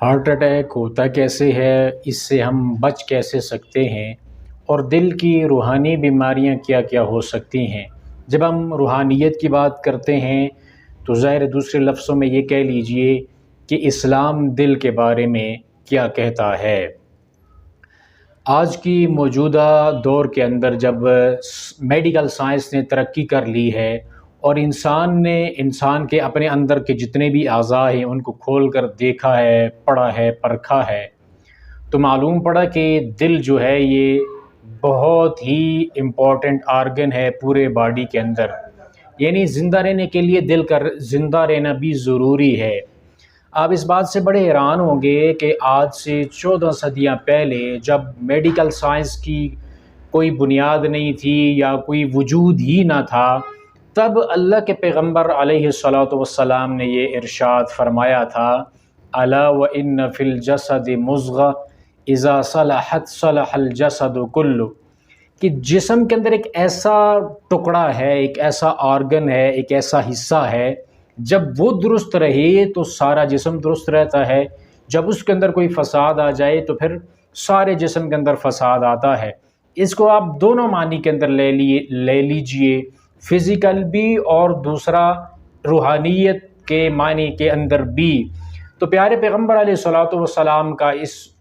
Heart attack ہوتا کیسے ہے، اس سے ہم بچ کیسے سکتے ہیں، اور دل کی روحانی بیماریاں کیا کیا ہو سکتی ہیں۔ جب ہم روحانیت کی بات کرتے ہیں تو ظاہر دوسرے لفظوں میں یہ کہہ لیجئے کہ اسلام دل کے بارے میں کیا کہتا ہے۔ آج کی موجودہ دور کے اندر جب میڈیکل سائنس نے ترقی کر لی ہے اور انسان کے اپنے اندر کے جتنے بھی اعضاء ہیں ان کو کھول کر دیکھا ہے، پڑھا ہے، پرکھا ہے، تو معلوم پڑا کہ دل جو ہے یہ بہت ہی امپورٹنٹ آرگن ہے پورے باڈی کے اندر، یعنی زندہ رہنے کے لیے دل کا زندہ رہنا بھی ضروری ہے۔ آپ اس بات سے بڑے حیران ہوں گے کہ آج سے 14 صدیاں پہلے جب میڈیکل سائنس کی کوئی بنیاد نہیں تھی یا کوئی وجود ہی نہ تھا، تب اللہ کے پیغمبر علیہ الصلوۃ والسلام نے یہ ارشاد فرمایا تھا، الا وان فی الجسد مضغہ اذا صلحت صلح الجسد کلہ، کہ جسم کے اندر ایک ایسا ٹکڑا ہے، ایک ایسا آرگن ہے، ایک ایسا حصہ ہے، جب وہ درست رہے تو سارا جسم درست رہتا ہے، جب اس کے اندر کوئی فساد آ جائے تو پھر سارے جسم کے اندر فساد آتا ہے۔ اس کو آپ دونوں معنی کے اندر لے لیجئے، فزیکل بھی اور دوسرا روحانیت کے معنی کے اندر بھی۔ تو پیارے پیغمبر علیہ الصلوۃ والسلام کا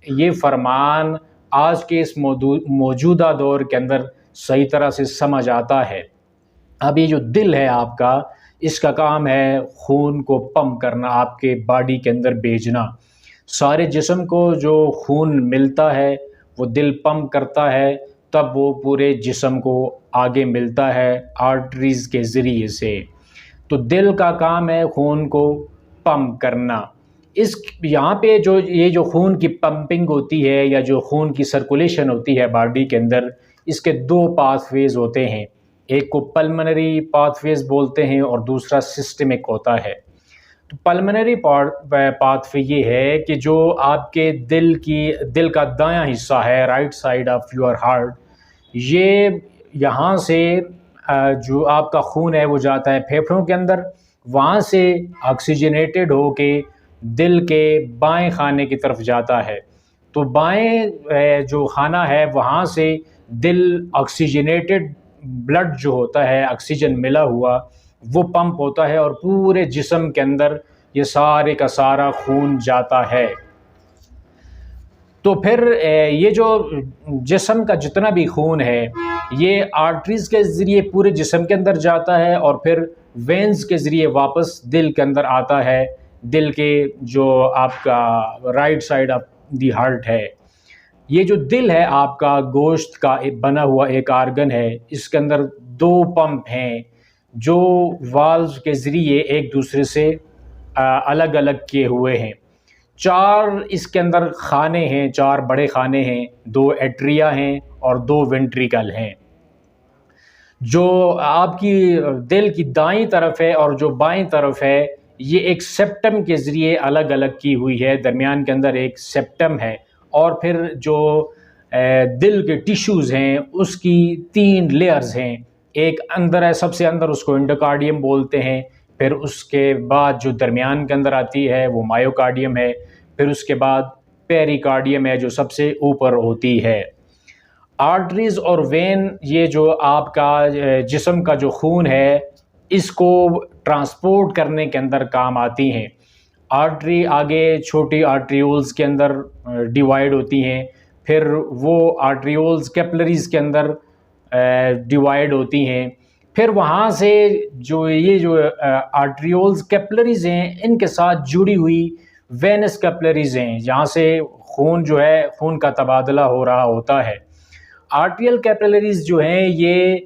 یہ فرمان آج کے اس موجودہ دور کے اندر صحیح طرح سے سمجھ آتا ہے۔ اب یہ جو دل ہے آپ کا، اس کا کام ہے خون کو پمپ کرنا، آپ کے باڈی کے اندر بھیجنا۔ سارے جسم کو جو خون ملتا ہے وہ دل پمپ کرتا ہے، تب وہ پورے جسم کو آگے ملتا ہے آرٹریز کے ذریعے سے۔ تو دل کا کام ہے خون کو پمپ کرنا۔ یہاں پہ یہ جو خون کی پمپنگ ہوتی ہے یا جو خون کی سرکولیشن ہوتی ہے باڈی کے اندر، اس کے دو پاتھ ویز ہوتے ہیں، ایک کو پلمنری پاتھ ویز بولتے ہیں اور دوسرا سسٹمک ہوتا ہے۔ تو پلمنری پاتھ وے یہ ہے کہ جو آپ کے دل کا دایاں حصہ ہے، right side of your heart, یہ یہاں سے جو آپ کا خون ہے وہ جاتا ہے پھیپھڑوں کے اندر، وہاں سے آکسیجنیٹڈ ہو کے دل کے بائیں خانے کی طرف جاتا ہے۔ تو بائیں جو خانہ ہے وہاں سے دل آکسیجنیٹڈ بلڈ جو ہوتا ہے، آکسیجن ملا ہوا، وہ پمپ ہوتا ہے اور پورے جسم کے اندر یہ سارے کا سارا خون جاتا ہے۔ تو پھر یہ جو جسم کا جتنا بھی خون ہے یہ آرٹریز کے ذریعے پورے جسم کے اندر جاتا ہے اور پھر وینز کے ذریعے واپس دل کے اندر آتا ہے، دل کے جو آپ کا right side of the heart ہے۔ یہ جو دل ہے آپ کا گوشت کا بنا ہوا ایک آرگن ہے، اس کے اندر دو پمپ ہیں جو والوز کے ذریعے ایک دوسرے سے الگ الگ کیے ہوئے ہیں۔ 4 اس کے اندر خانے ہیں، 4 بڑے خانے ہیں، 2 ایٹریا ہیں اور 2 وینٹریکل ہیں۔ جو آپ کی دل کی دائیں طرف ہے اور جو بائیں طرف ہے، یہ ایک سیپٹم کے ذریعے الگ الگ کی ہوئی ہے، درمیان کے اندر ایک سیپٹم ہے، اور پھر جو دل کے ٹیشوز ہیں اس کی 3 لیئرز ہیں، ایک اندر ہے، سب سے اندر اس کو انڈوکارڈیم بولتے ہیں، پھر اس کے بعد جو درمیان کے اندر آتی ہے وہ مائیوکارڈیم ہے، پھر اس کے بعد پیریکارڈیم ہے جو سب سے اوپر ہوتی ہے۔ آرٹریز اور وین یہ جو آپ کا جسم کا جو خون ہے اس کو ٹرانسپورٹ کرنے کے اندر کام آتی ہیں۔ آرٹری آگے چھوٹی آرٹریولز کے اندر ڈیوائیڈ ہوتی ہیں، پھر وہ آرٹریولز کیپلریز کے اندر ڈیوائیڈ ہوتی ہیں، پھر وہاں سے یہ جو آرٹریولز کیپلریز ہیں ان کے ساتھ جڑی ہوئی وینس کیپلریز ہیں، جہاں سے خون جو ہے خون کا تبادلہ ہو رہا ہوتا ہے۔ آرٹریل کیپلریز جو ہیں یہ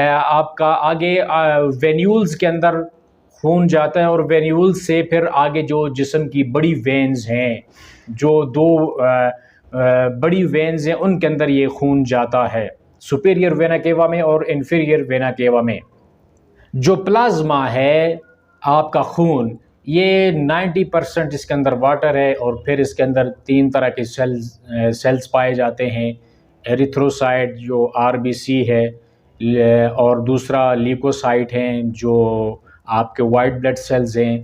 آپ کا آگے وینیولز کے اندر خون جاتا ہے اور وینیولز سے پھر آگے جو جسم کی بڑی وینز ہیں، جو 2 بڑی وینز ہیں ان کے اندر یہ خون جاتا ہے، سپیریئر وینا کیوا میں اور انفیریئر وینا کیوا میں۔ جو پلازما ہے آپ کا خون، یہ 90% اس کے اندر واٹر ہے، اور پھر اس کے اندر 3 طرح کے سیلز پائے جاتے ہیں، ایریتھروسائٹ جو RBC ہے، اور دوسرا لیوکوسائٹ ہیں جو آپ کے وائٹ بلڈ سیلز ہیں،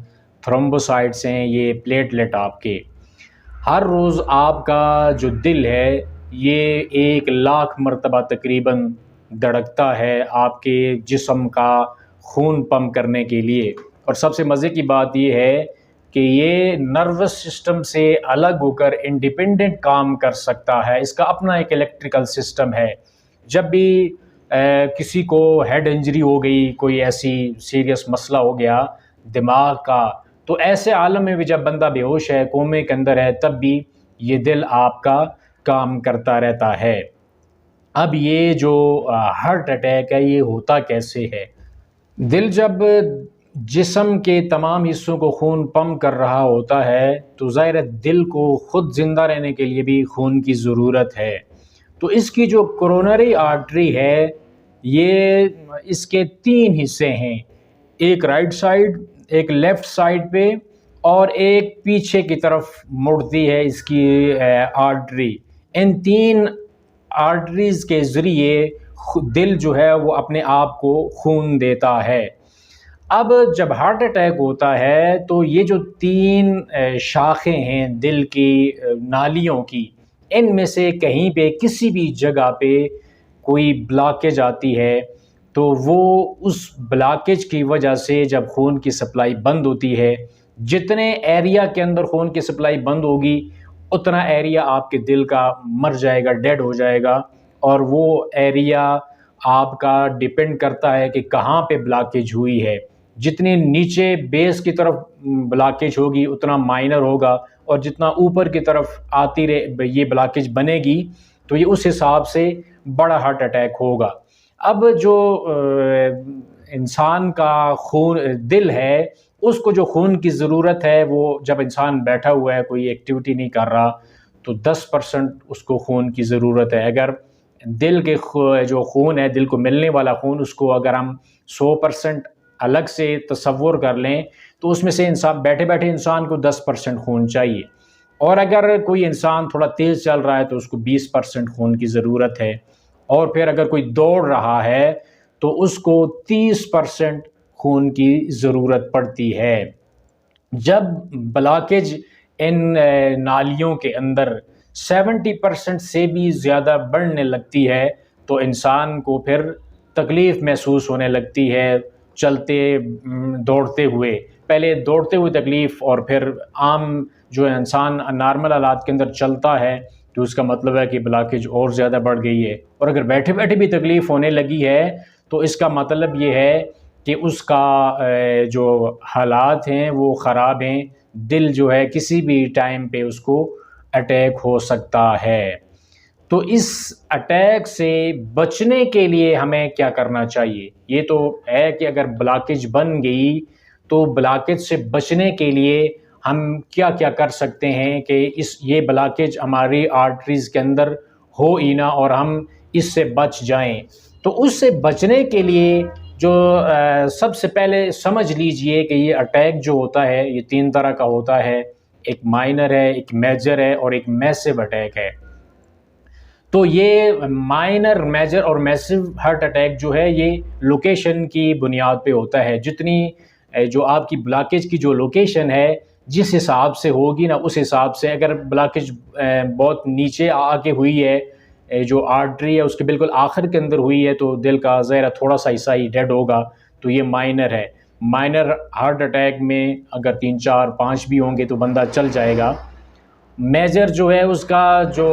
تھرومبوسائٹس ہیں یہ پلیٹلیٹ آپ کے۔ ہر روز آپ کا جو دل ہے یہ 1,00,000 مرتبہ تقریباً دھڑکتا ہے آپ کے جسم کا خون پمپ کرنے کے لیے. اور سب سے مزے کی بات یہ ہے کہ یہ نروس سسٹم سے الگ ہو کر انڈیپینڈنٹ کام کر سکتا ہے. اس کا اپنا ایک الیکٹریکل سسٹم ہے. جب بھی کسی کو ہیڈ انجری ہو گئی، کوئی ایسی سیریس مسئلہ ہو گیا دماغ کا، تو ایسے عالم میں بھی جب بندہ بے ہوش ہے، کومے کے اندر ہے، تب بھی یہ دل آپ کا کام کرتا رہتا ہے. اب یہ جو ہارٹ اٹیک ہے یہ ہوتا کیسے ہے؟ دل جب جسم کے تمام حصوں کو خون پمپ کر رہا ہوتا ہے تو ظاہر ہے دل کو خود زندہ رہنے کے لیے بھی خون کی ضرورت ہے. تو اس کی جو کورونری آرٹری ہے یہ اس کے 3 حصے ہیں، ایک رائٹ سائڈ، ایک لیفٹ سائڈ پہ، اور ایک پیچھے کی طرف مڑتی ہے اس کی آرٹری. ان 3 آرٹریز کے ذریعے دل جو ہے وہ اپنے آپ کو خون دیتا ہے. اب جب ہارٹ اٹیک ہوتا ہے تو یہ جو 3 شاخیں ہیں دل کی نالیوں کی، ان میں سے کہیں پہ کسی بھی جگہ پہ کوئی بلاکیج آتی ہے تو وہ اس بلاکیج کی وجہ سے جب خون کی سپلائی بند ہوتی ہے، جتنے ایریا کے اندر خون کی سپلائی بند ہوگی اتنا ایریا آپ کے دل کا مر جائے گا، ڈیڈ ہو جائے گا. اور وہ ایریا آپ کا ڈیپینڈ کرتا ہے کہ کہاں پہ بلاکیج ہوئی ہے. جتنی نیچے بیس کی طرف بلاکیج ہوگی اتنا مائنر ہوگا، اور جتنا اوپر کی طرف آتی رہے یہ بلاکیج بنے گی تو یہ اس حساب سے بڑا ہارٹ اٹیک ہوگا. اب جو انسان کا خون دل ہے اس کو جو خون کی ضرورت ہے، وہ جب انسان بیٹھا ہوا ہے کوئی ایکٹیویٹی نہیں کر رہا تو 10% اس کو خون کی ضرورت ہے. اگر دل کے جو خون ہے، دل کو ملنے والا خون، اس کو اگر ہم 100% الگ سے تصور کر لیں تو اس میں سے انسان بیٹھے بیٹھے انسان کو 10% خون چاہیے. اور اگر کوئی انسان تھوڑا تیز چل رہا ہے تو اس کو 20% خون کی ضرورت ہے. اور پھر اگر کوئی دوڑ رہا ہے تو اس کو 30% خون کی ضرورت پڑتی ہے. جب بلاکیج ان نالیوں کے اندر 70% سے بھی زیادہ بڑھنے لگتی ہے تو انسان کو پھر تکلیف محسوس ہونے لگتی ہے چلتے دوڑتے ہوئے. پہلے دوڑتے ہوئے تکلیف، اور پھر عام جو انسان نارمل حالات کے اندر چلتا ہے تو اس کا مطلب ہے کہ بلاکیج اور زیادہ بڑھ گئی ہے. اور اگر بیٹھے بیٹھے بھی تکلیف ہونے لگی ہے تو اس کا مطلب یہ ہے کہ اس کا جو حالات ہیں وہ خراب ہیں. دل جو ہے کسی بھی ٹائم پہ اس کو اٹیک ہو سکتا ہے. تو اس اٹیک سے بچنے کے لیے ہمیں کیا کرنا چاہیے؟ یہ تو ہے کہ اگر بلاکیج بن گئی تو بلاکیج سے بچنے کے لیے ہم کیا کیا کر سکتے ہیں کہ یہ بلاکیج ہماری آرٹریز کے اندر ہو ہی نہ اور ہم اس سے بچ جائیں. تو اس سے بچنے کے لیے جو سب سے پہلے سمجھ لیجئے کہ یہ اٹیک جو ہوتا ہے یہ 3 طرح کا ہوتا ہے. ایک مائنر ہے، ایک میجر ہے، اور ایک میسو اٹیک ہے. تو یہ مائنر، میجر اور میسو ہارٹ اٹیک جو ہے یہ لوکیشن کی بنیاد پہ ہوتا ہے. جتنی جو آپ کی بلاکیج کی جو لوکیشن ہے جس حساب سے ہوگی نا اس حساب سے، اگر بلاکیج بہت نیچے آ کے ہوئی ہے، جو آرٹری ہے اس کے بالکل آخر کے اندر ہوئی ہے تو دل کا ظاہر تھوڑا سا حصہ ہی ڈیڈ ہوگا، تو یہ مائنر ہے. مائنر ہارٹ اٹیک میں اگر 3 4 5 بھی ہوں گے تو بندہ چل جائے گا. میجر جو ہے اس کا جو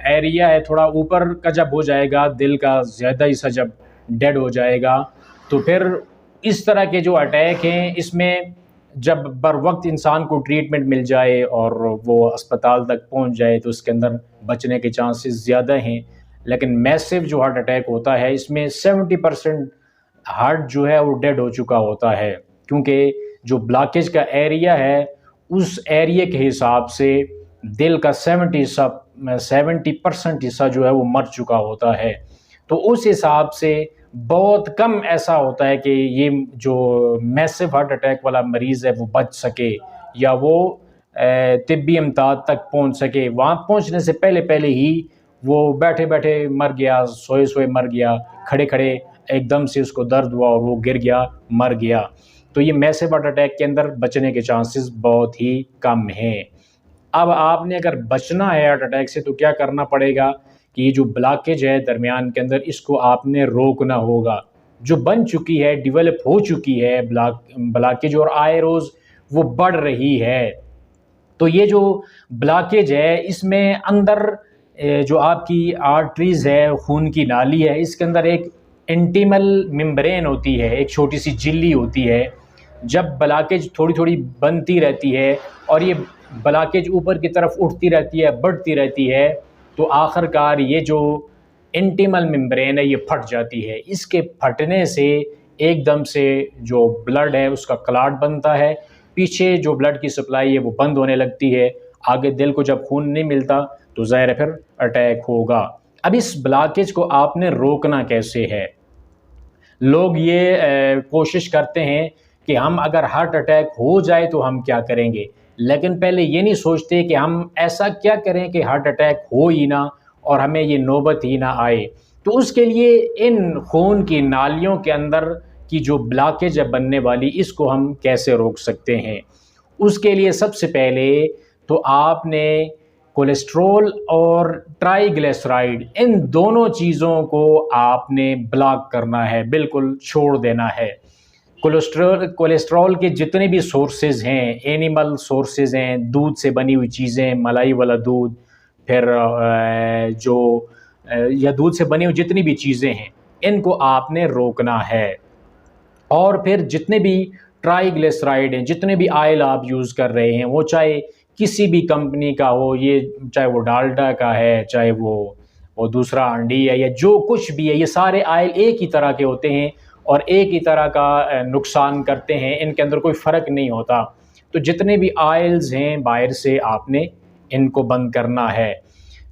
ایریا ہے تھوڑا اوپر کا جب ہو جائے گا، دل کا زیادہ حصہ جب ڈیڈ ہو جائے گا تو پھر اس طرح کے جو اٹیک ہیں اس میں جب بر وقت انسان کو ٹریٹمنٹ مل جائے اور وہ اسپتال تک پہنچ جائے تو اس کے اندر بچنے کے چانسز زیادہ ہیں. لیکن میسو جو ہارٹ اٹیک ہوتا ہے اس میں 70% ہارٹ جو ہے وہ ڈیڈ ہو چکا ہوتا ہے، کیونکہ جو بلاکیج کا ایریا ہے اس ایریا کے حساب سے دل کا 70% حصہ جو ہے وہ مر چکا ہوتا ہے. تو اس حساب سے بہت کم ایسا ہوتا ہے کہ یہ جو میسو ہارٹ اٹیک والا مریض ہے وہ بچ سکے یا وہ طبی امداد تک پہنچ سکے. وہاں پہنچنے سے پہلے ہی وہ بیٹھے بیٹھے مر گیا، سوئے سوئے مر گیا، کھڑے کھڑے ایک دم سے اس کو درد ہوا اور وہ گر گیا، مر گیا. تو یہ میسو ہارٹ اٹیک کے اندر بچنے کے چانسز بہت ہی کم ہیں. اب آپ نے اگر بچنا ہے ہارٹ اٹیک سے تو کیا کرنا پڑے گا کہ یہ جو بلاکیج ہے درمیان کے اندر، اس کو آپ نے روکنا ہوگا. جو بن چکی ہے، ڈیولپ ہو چکی ہے بلاکیج، اور آئے روز وہ بڑھ رہی ہے. تو یہ جو بلاکیج ہے اس میں اندر جو آپ کی آرٹریز ہے، خون کی نالی ہے، اس کے اندر ایک انٹیمل ممبرین ہوتی ہے، ایک چھوٹی سی جھلی ہوتی ہے. جب بلاکیج تھوڑی تھوڑی بنتی رہتی ہے اور یہ بلاکیج اوپر کی طرف اٹھتی رہتی ہے، بڑھتی رہتی ہے، تو آخر کار یہ جو انٹیمل ممبرین ہے یہ پھٹ جاتی ہے. اس کے پھٹنے سے ایک دم سے جو بلڈ ہے اس کا کلاٹ بنتا ہے، پیچھے جو بلڈ کی سپلائی ہے وہ بند ہونے لگتی ہے. آگے دل کو جب خون نہیں ملتا تو ظاہر ہے پھر اٹیک ہوگا. اب اس بلاکیج کو آپ نے روکنا کیسے ہے؟ لوگ یہ کوشش کرتے ہیں کہ ہم اگر ہارٹ اٹیک ہو جائے تو ہم کیا کریں گے، لیکن پہلے یہ نہیں سوچتے کہ ہم ایسا کیا کریں کہ ہارٹ اٹیک ہو ہی نہ اور ہمیں یہ نوبت ہی نہ آئے. تو اس کے لیے ان خون کی نالیوں کے اندر کی جو بلاکیج ہے بننے والی، اس کو ہم کیسے روک سکتے ہیں؟ اس کے لیے سب سے پہلے تو آپ نے کولیسٹرول اور ٹرائی گلیسرائڈ، ان دونوں چیزوں کو آپ نے بلاک کرنا ہے، بالکل چھوڑ دینا ہے. کولیسٹرول کے جتنے بھی سورسز ہیں، اینیمل سورسز ہیں، دودھ سے بنی ہوئی چیزیں، ملائی والا دودھ، پھر یا دودھ سے بنی ہوئی جتنی بھی چیزیں ہیں، ان کو آپ نے روکنا ہے. اور پھر جتنے بھی ٹرائی گلیسرائڈ ہیں، جتنے بھی آئل آپ یوز کر رہے ہیں، وہ چاہے کسی بھی کمپنی کا ہو، یہ چاہے وہ ڈالڈا کا ہے، چاہے وہ دوسرا انڈی ہے، یا جو کچھ بھی ہے، یہ سارے آئل ایک ہی طرح کے ہوتے ہیں اور ایک ہی طرح کا نقصان کرتے ہیں، ان کے اندر کوئی فرق نہیں ہوتا. تو جتنے بھی آئلز ہیں باہر سے آپ نے ان کو بند کرنا ہے.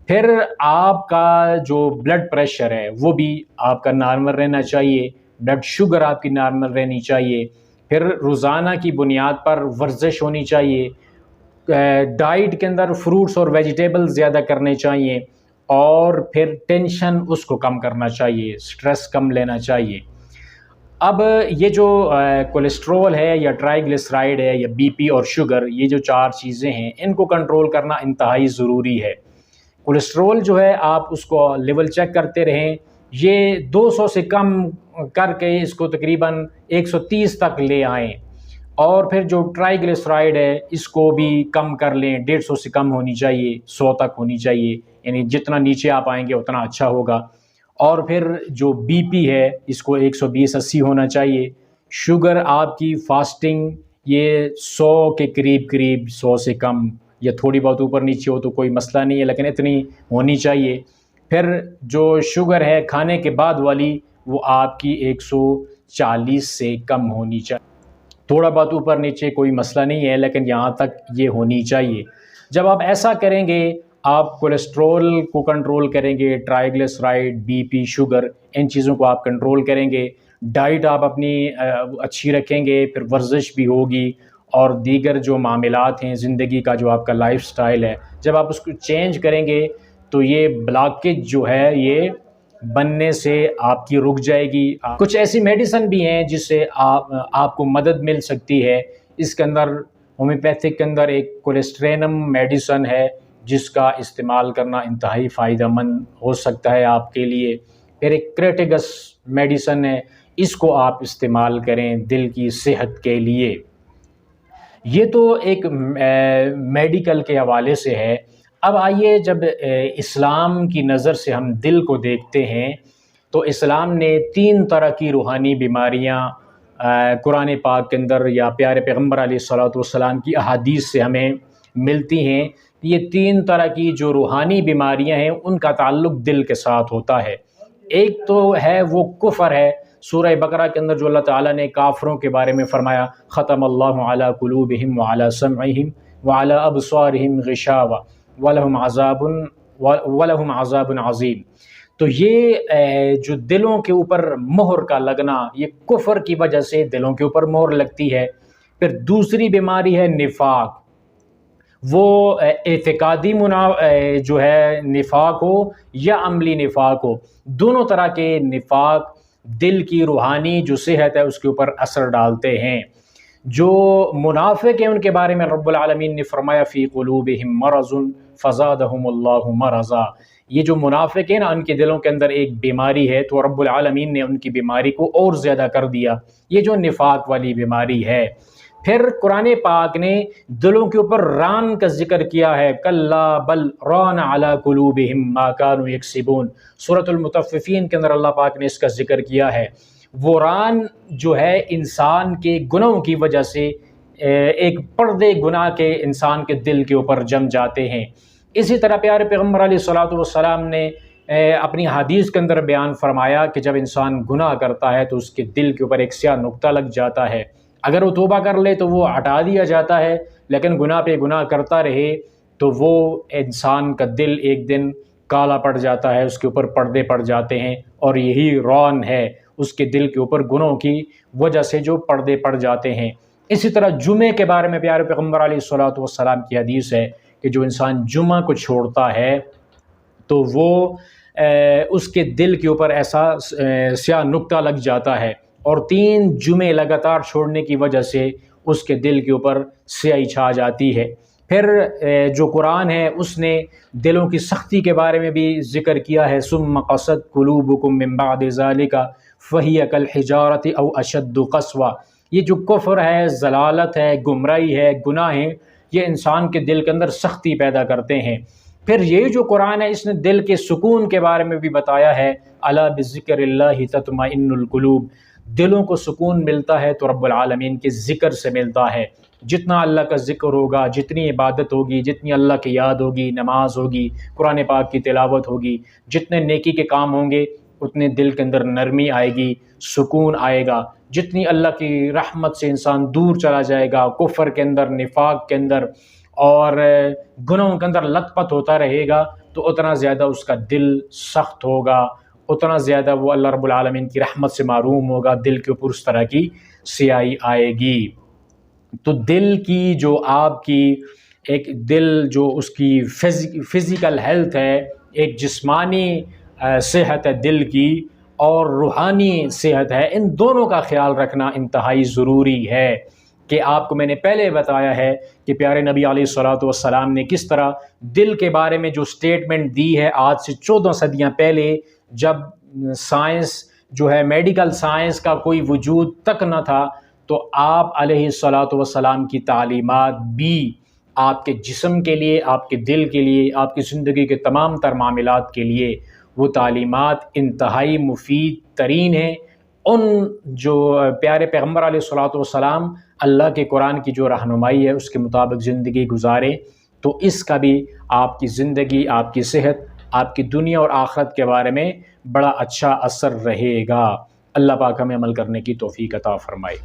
پھر آپ کا جو بلڈ پریشر ہے وہ بھی آپ کا نارمل رہنا چاہیے، بلڈ شوگر آپ کی نارمل رہنی چاہیے. پھر روزانہ کی بنیاد پر ورزش ہونی چاہیے، ڈائٹ کے اندر فروٹس اور ویجیٹیبل زیادہ کرنے چاہیے، اور پھر ٹینشن اس کو کم کرنا چاہیے، سٹریس کم لینا چاہیے. اب یہ جو کولیسٹرول ہے یا ٹرائی گلیسرائڈ ہے یا بی پی اور شوگر، یہ جو چار چیزیں ہیں، ان کو کنٹرول کرنا انتہائی ضروری ہے. کولیسٹرول جو ہے آپ اس کو لیول چیک کرتے رہیں، یہ 200 سے کم کر کے اس کو تقریباً 130 تک لے آئیں. اور پھر جو ٹرائی گلیسرائڈ ہے اس کو بھی کم کر لیں، 150 سے کم ہونی چاہیے، 100 تک ہونی چاہیے، یعنی جتنا نیچے آپ آئیں گے اتنا اچھا ہوگا. اور پھر جو بی پی ہے اس کو 120-80 ہونا چاہیے. شوگر آپ کی فاسٹنگ یہ 100 کے قریب 100 سے کم یا تھوڑی بہت اوپر نیچے ہو تو کوئی مسئلہ نہیں ہے، لیکن اتنی ہونی چاہیے. پھر جو شوگر ہے کھانے کے بعد والی، وہ آپ کی 140 سے کم ہونی چاہیے. تھوڑا بہت اوپر نیچے کوئی مسئلہ نہیں ہے، لیکن یہاں تک یہ ہونی چاہیے. جب آپ ایسا کریں گے، آپ کولیسٹرول کو کنٹرول کریں گے، ٹرائی گلیسرائڈ، بی پی، شوگر، ان چیزوں کو آپ کنٹرول کریں گے، ڈائٹ آپ اپنی اچھی رکھیں گے، پھر ورزش بھی ہوگی، اور دیگر جو معاملات ہیں زندگی کا، جو آپ کا لائف سٹائل ہے، جب آپ اس کو چینج کریں گے تو یہ بلاکیج جو ہے یہ بننے سے آپ کی رک جائے گی. کچھ ایسی میڈیسن بھی ہیں جس سے آپ کو مدد مل سکتی ہے. اس کے اندر ہومیوپیتھک کے اندر ایک کولیسٹرینم میڈیسن ہے جس کا استعمال کرنا انتہائی فائدہ مند ہو سکتا ہے آپ کے لیے. پھر ایک کریٹیگس میڈیسن ہے، اس کو آپ استعمال کریں دل کی صحت کے لیے. یہ تو ایک میڈیکل کے حوالے سے ہے. اب آئیے جب اسلام کی نظر سے ہم دل کو دیکھتے ہیں تو اسلام نے 3 طرح کی روحانی بیماریاں قرآن پاک کے اندر یا پیارے پیغمبر علیہ الصلوۃ والسلام کی احادیث سے ہمیں ملتی ہیں. یہ 3 طرح کی جو روحانی بیماریاں ہیں ان کا تعلق دل کے ساتھ ہوتا ہے. ایک تو ہے وہ کفر ہے. سورہ بقرہ کے اندر جو اللہ تعالیٰ نے کافروں کے بارے میں فرمایا، ختم اللہ علی قلوبہم وعلی سمعہم وعلی ابصارہم غشاوہ وَلَهُمْ عَذَابٌ عَظِيمٌ. تو یہ جو دلوں کے اوپر مہر کا لگنا، یہ کفر کی وجہ سے دلوں کے اوپر مہر لگتی ہے. پھر دوسری بیماری ہے نفاق. وہ اعتقادی جو ہے نفاق ہو یا عملی نفاق ہو، دونوں طرح کے نفاق دل کی روحانی جو صحت ہے اس کے اوپر اثر ڈالتے ہیں. جو منافق ہیں ان کے بارے میں رب العالمین نے فرمایا فی قلوبہم مرض فزادہم اللہ مرضا، یہ جو منافق ہیں نا ان کے دلوں کے اندر ایک بیماری ہے تو رب العالمین نے ان کی بیماری کو اور زیادہ کر دیا، یہ جو نفاق والی بیماری ہے۔ پھر قرآن پاک نے دلوں کے اوپر ران کا ذکر کیا ہے، کلا بل ران علی قلوبہم ما کانوا یکسبون، سورۃ المطففین کے اندر اللہ پاک نے اس کا ذکر کیا ہے۔ وہ ران جو ہے انسان کے گناہوں کی وجہ سے ایک پردے گناہ کے انسان کے دل کے اوپر جم جاتے ہیں۔ اسی طرح پیارے پیغمبر علیہ الصلوۃ والسلام نے اپنی حدیث کے اندر بیان فرمایا کہ جب انسان گناہ کرتا ہے تو اس کے دل کے اوپر ایک سیاہ نقطہ لگ جاتا ہے، اگر وہ توبہ کر لے تو وہ ہٹا دیا جاتا ہے، لیکن گناہ پہ گناہ کرتا رہے تو وہ انسان کا دل ایک دن کالا پڑ جاتا ہے، اس کے اوپر پردے پڑ جاتے ہیں، اور یہی رون ہے اس کے دل کے اوپر گناہوں کی وجہ سے جو پردے پڑ جاتے ہیں۔ اسی طرح جمعے کے بارے میں پیارے پیغمبر علیہ الصلوۃ والسلام کی حدیث ہے کہ جو انسان جمعہ کو چھوڑتا ہے تو وہ اس کے دل کے اوپر ایسا سیاہ نقطہ لگ جاتا ہے، اور 3 جمعے لگاتار چھوڑنے کی وجہ سے اس کے دل کے اوپر سیاہی چھا جاتی ہے۔ پھر جو قرآن ہے اس نے دلوں کی سختی کے بارے میں بھی ذکر کیا ہے، ثم قست قلوبکم من بعد ذلک فہی کالحجارۃ او اشد قسوہ، یہ جو کفر ہے، ضلالت ہے، گمراہی ہے، گناہ ہیں، یہ انسان کے دل کے اندر سختی پیدا کرتے ہیں۔ پھر یہ جو قرآن ہے اس نے دل کے سکون کے بارے میں بھی بتایا ہے، الا بذکر اللہ تطمئن القلوب، دلوں کو سکون ملتا ہے تو رب العالمین کے ذکر سے ملتا ہے۔ جتنا اللہ کا ذکر ہوگا، جتنی عبادت ہوگی، جتنی اللہ کی یاد ہوگی، نماز ہوگی، قرآن پاک کی تلاوت ہوگی، جتنے نیکی کے کام ہوں گے اتنے دل کے اندر نرمی آئے گی، سکون آئے گا۔ جتنی اللہ کی رحمت سے انسان دور چلا جائے گا، کفر کے اندر، نفاق کے اندر اور گناہوں کے اندر لت پت ہوتا رہے گا تو اتنا زیادہ اس کا دل سخت ہوگا، اتنا زیادہ وہ اللہ رب العالمین کی رحمت سے محروم ہوگا، دل کے اوپر اس طرح کی سیاہی آئے گی۔ تو دل کی جو آپ کی ایک دل جو اس کی فزیکل ہیلتھ ہے، ایک جسمانی صحت ہے دل کی اور روحانی صحت ہے، ان دونوں کا خیال رکھنا انتہائی ضروری ہے۔ کہ آپ کو میں نے پہلے بتایا ہے کہ پیارے نبی علیہ الصلوۃ والسلام نے کس طرح دل کے بارے میں جو سٹیٹمنٹ دی ہے آج سے 14 صدیاں پہلے، جب سائنس جو ہے میڈیکل سائنس کا کوئی وجود تک نہ تھا، تو آپ علیہ الصلوۃ والسلام کی تعلیمات بھی آپ کے جسم کے لیے، آپ کے دل کے لیے، آپ کی زندگی کے تمام تر معاملات کے لیے وہ تعلیمات انتہائی مفید ترین ہیں۔ ان جو پیارے پیغمبر علیہ الصلوۃ والسلام اللہ کے قرآن کی جو رہنمائی ہے اس کے مطابق زندگی گزاریں تو اس کا بھی آپ کی زندگی، آپ کی صحت، آپ کی دنیا اور آخرت کے بارے میں بڑا اچھا اثر رہے گا۔ اللہ پاک ہمیں عمل کرنے کی توفیق عطا فرمائے۔